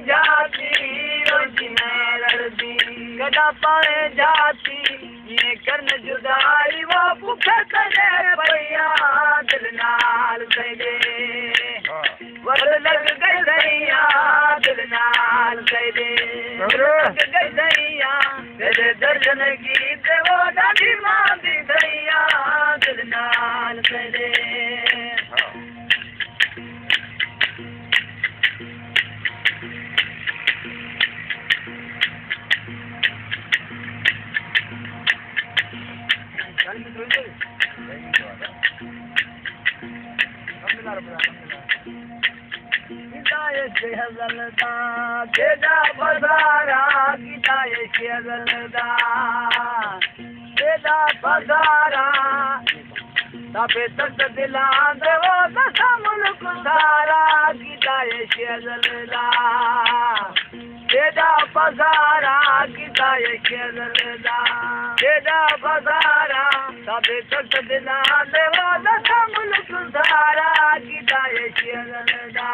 जाती रोजी में लड़ती गदा पाए जाती ये करन जुदाई वो भूखे करे भैया दिल नाल सजे वल लग गई दैया दिल नाल सजे लग गई दैया तेरे दर्जन गीत वो दादी मां दी दैया दिल नाल सजे तेरा बजारा गीता शेरदा तेरा बजारा तबे तक दिला देवो दसा मुल्क सारा गीता शेरदा तेरा बजारा गीता शेरदा तेरा बजारा तबे तक दिला देवो दसा मुल्क सारा गीता शेरदा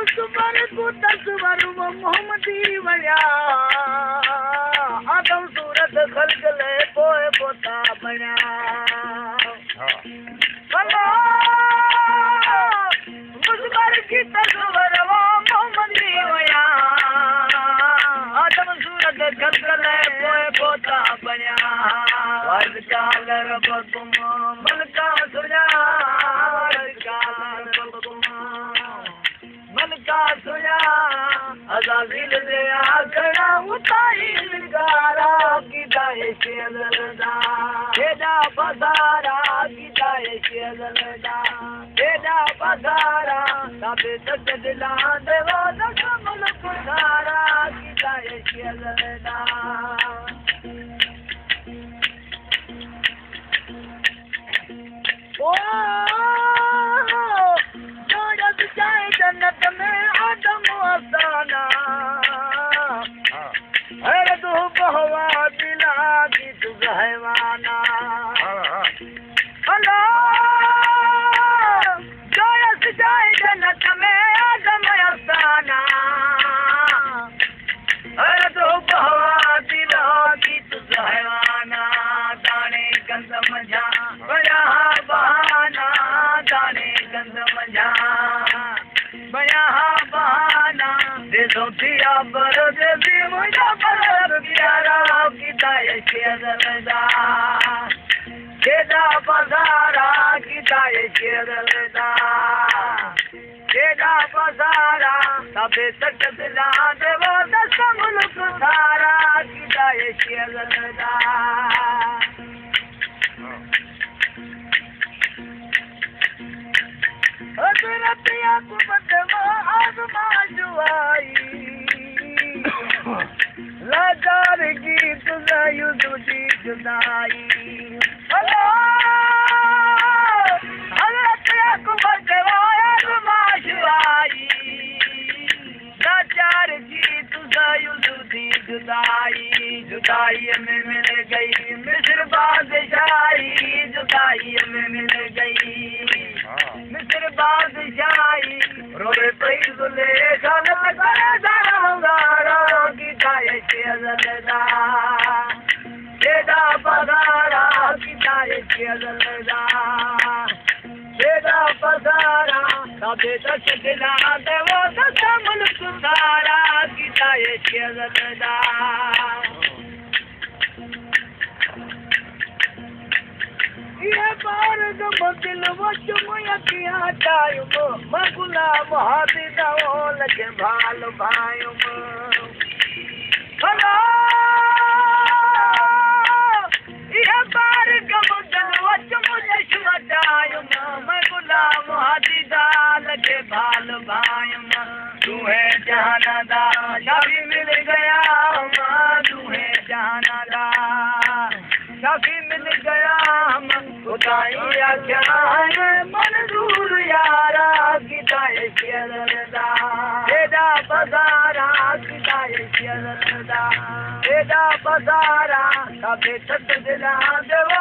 सुबर को तस्वर मोहम्मदी वया आदम सूरत खल्क ले पोए पोता बना सुबर की तस्वर मोहम्मदी वया आदम सूरत खल्क ले पोए पोता बना वर्द काल रब तुम मलका सुजा मलका सुया अज़ाज़िल दे आखड़ा उताई गारा गीताए शेरदा तेरा बजारा गीताए शेरदा तेरा बजारा तबे तक दिला देवो दसा मुल्क सारा गीताए शेरदा ओ जन्नत में आदम अफसाना हर दो बहवा दिला की तू रहवाना अल्लाह जोयस जाए जन्नत में आदम अफसाना हर दो बहवा दिला की तू रहवाना दाने गंद मजा बया बहाना दाने गंद मजा बया बहाना दे दो दिया बर दे दी मुझा बर प्यारा गीताए शेरदा तेरा बजारा गीताए शेरदा तेरा बजारा तबे तक दिला देवो दसा मुल्क सारा गीताए शेरदा रतिया को बदवा आजमाजुआई लाचार की तुझायु तुझी जुदाई रतिया को बदवा आजमाजुआई लाचार की तुझायु तुझी जुदाई जुदाई में मिल गई मिस्र बादशाही जुदाई में मिल गई मिस्र बादशाही रोए पैजुले खाना गारा गीताए शेरदा तेरा बजारा गीताए शेरदा तेरा बजारा तबे तक दिला देवो दसा मुल्क सारा गीताए शेरदा ये बार जब दिल वचम यकिया टाइम मगुला महादी दाओ लगे भाल भायुम हलो ये बार जब दिल वचम यकिया टाइम मगुला महादी दा लगे भाल भायुम तू है जहाना दा शादी मिल गया तू है जहाना दा शादी मिल गया उताइया क्या है मंजूर यारा गीताए शेरदा तेरा बजारा गीताए शेरदा तेरा बजारा तबे तक दिला देव